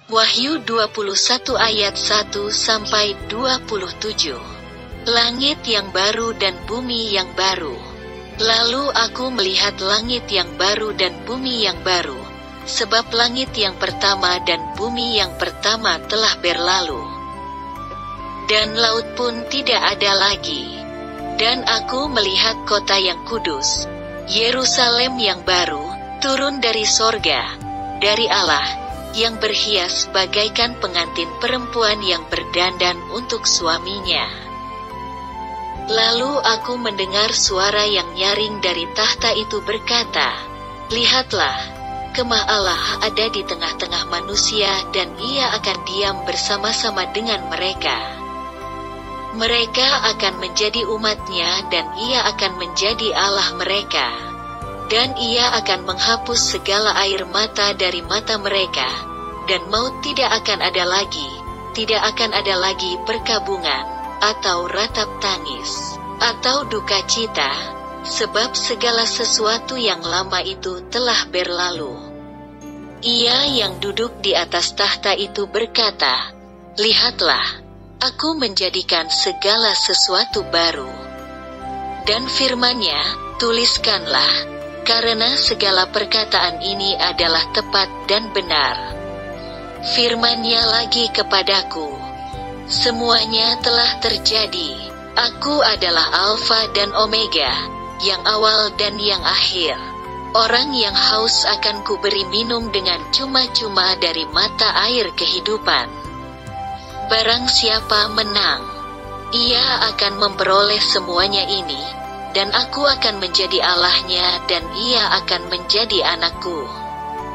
Wahyu 21 ayat 1-27. Langit yang baru dan bumi yang baru. Lalu aku melihat langit yang baru dan bumi yang baru, sebab langit yang pertama dan bumi yang pertama telah berlalu, dan laut pun tidak ada lagi. Dan aku melihat kota yang kudus, Yerusalem yang baru, turun dari sorga, dari Allah, yang berhias bagaikan pengantin perempuan yang berdandan untuk suaminya. Lalu aku mendengar suara yang nyaring dari tahta itu berkata, "Lihatlah, kemah Allah ada di tengah-tengah manusia dan Ia akan diam bersama-sama dengan mereka. Mereka akan menjadi umat-Nya dan Ia akan menjadi Allah mereka. Dan Ia akan menghapus segala air mata dari mata mereka, dan maut tidak akan ada lagi, tidak akan ada lagi perkabungan, atau ratap tangis, atau duka cita, sebab segala sesuatu yang lama itu telah berlalu." Ia yang duduk di atas tahta itu berkata, "Lihatlah, aku menjadikan segala sesuatu baru." Dan firman-Nya, "Tuliskanlah, karena segala perkataan ini adalah tepat dan benar." Firman-Nya lagi kepadaku, "Semuanya telah terjadi. Aku adalah Alfa dan Omega, yang awal dan yang akhir. Orang yang haus akan kuberi minum dengan cuma-cuma dari mata air kehidupan. Barang siapa menang, ia akan memperoleh semuanya ini, dan aku akan menjadi Allahnya dan ia akan menjadi anakku.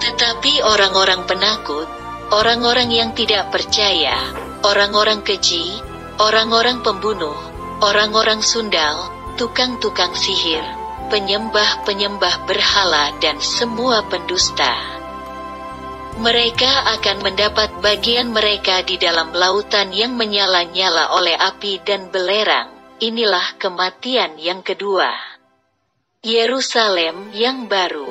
Tetapi orang-orang penakut, orang-orang yang tidak percaya, orang-orang keji, orang-orang pembunuh, orang-orang sundal, tukang-tukang sihir, penyembah-penyembah berhala dan semua pendusta, mereka akan mendapat bagian mereka di dalam lautan yang menyala-nyala oleh api dan belerang. Inilah kematian yang kedua. Yerusalem yang baru."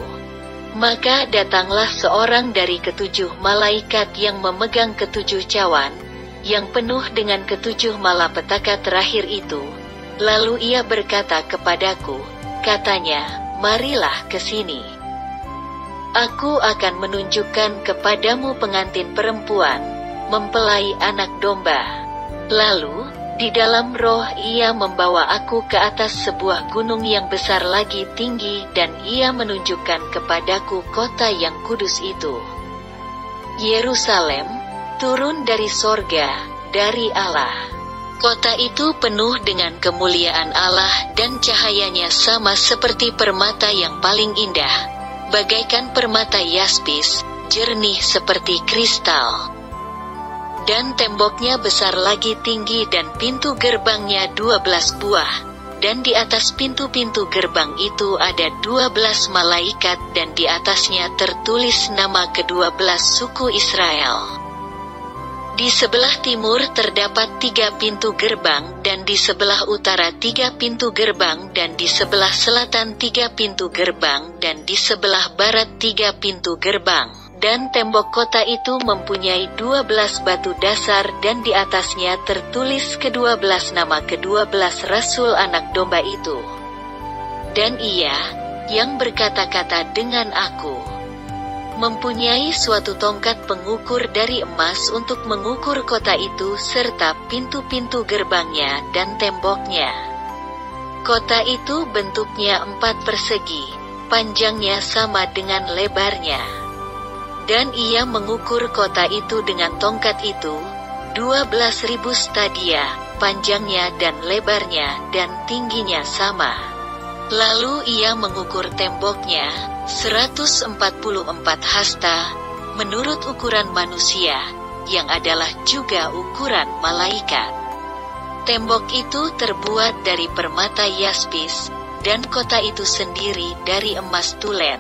Maka datanglah seorang dari ketujuh malaikat yang memegang ketujuh cawan, yang penuh dengan ketujuh malapetaka terakhir itu. Lalu ia berkata kepadaku, katanya, "Marilah ke sini. Aku akan menunjukkan kepadamu pengantin perempuan, mempelai anak domba." Lalu, di dalam roh ia membawa aku ke atas sebuah gunung yang besar lagi tinggi dan ia menunjukkan kepadaku kota yang kudus itu, Yerusalem, turun dari sorga, dari Allah. Kota itu penuh dengan kemuliaan Allah dan cahayanya sama seperti permata yang paling indah, bagaikan permata yaspis, jernih seperti kristal. Dan temboknya besar lagi tinggi dan pintu gerbangnya 12 buah, dan di atas pintu-pintu gerbang itu ada 12 malaikat dan di atasnya tertulis nama ke-12 suku Israel. Di sebelah timur terdapat 3 pintu gerbang dan di sebelah utara 3 pintu gerbang dan di sebelah selatan 3 pintu gerbang dan di sebelah barat 3 pintu gerbang. Dan tembok kota itu mempunyai 12 batu dasar dan di atasnya tertulis ke-12 nama ke-12 rasul anak domba itu. Dan ia, yang berkata-kata dengan aku, mempunyai suatu tongkat pengukur dari emas untuk mengukur kota itu serta pintu-pintu gerbangnya dan temboknya. Kota itu bentuknya 4 persegi, panjangnya sama dengan lebarnya. Dan ia mengukur kota itu dengan tongkat itu, 12.000 stadia, panjangnya dan lebarnya dan tingginya sama. Lalu ia mengukur temboknya, 144 hasta, menurut ukuran manusia, yang adalah juga ukuran malaikat. Tembok itu terbuat dari permata yaspis, dan kota itu sendiri dari emas tulen,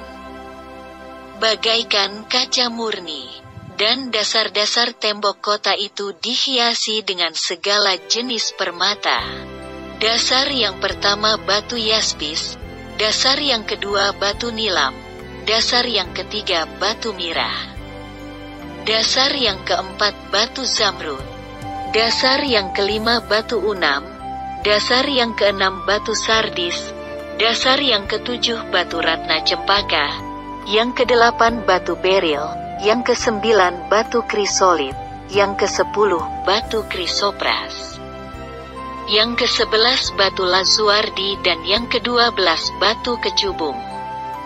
bagaikan kaca murni, dan dasar-dasar tembok kota itu dihiasi dengan segala jenis permata. Dasar yang pertama batu yaspis, dasar yang kedua batu nilam, dasar yang ketiga batu mirah. Dasar yang keempat batu zamrud. Dasar yang kelima batu unam. Dasar yang keenam batu sardis. Dasar yang ketujuh batu ratna cempaka. Yang kedelapan batu beril. Yang kesembilan batu krisolid. Yang kesepuluh batu krisopras. Yang ke-11 batu lazuardi dan yang ke-12 batu kecubung.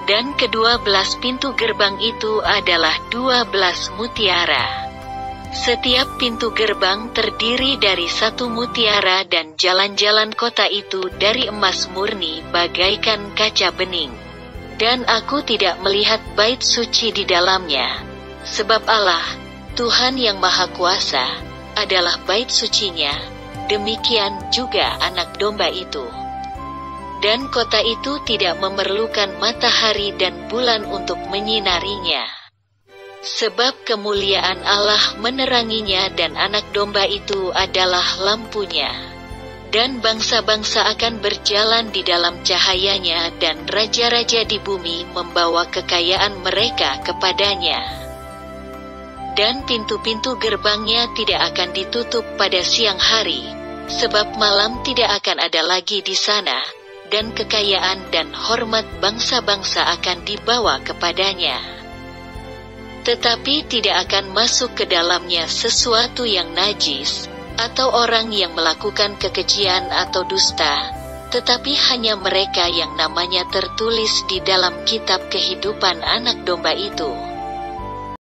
Dan ke-12 pintu gerbang itu adalah 12 mutiara. Setiap pintu gerbang terdiri dari satu mutiara dan jalan-jalan kota itu dari emas murni bagaikan kaca bening. Dan aku tidak melihat bait suci di dalamnya. Sebab Allah, Tuhan yang Maha Kuasa, adalah bait sucinya. Demikian juga anak domba itu. Dan kota itu tidak memerlukan matahari dan bulan untuk menyinarinya. Sebab kemuliaan Allah meneranginya dan anak domba itu adalah lampunya. Dan bangsa-bangsa akan berjalan di dalam cahayanya dan raja-raja di bumi membawa kekayaan mereka kepadanya. Dan pintu-pintu gerbangnya tidak akan ditutup pada siang hari, sebab malam tidak akan ada lagi di sana, dan kekayaan dan hormat bangsa-bangsa akan dibawa kepadanya. Tetapi tidak akan masuk ke dalamnya sesuatu yang najis, atau orang yang melakukan kekejian atau dusta, tetapi hanya mereka yang namanya tertulis di dalam kitab kehidupan anak domba itu.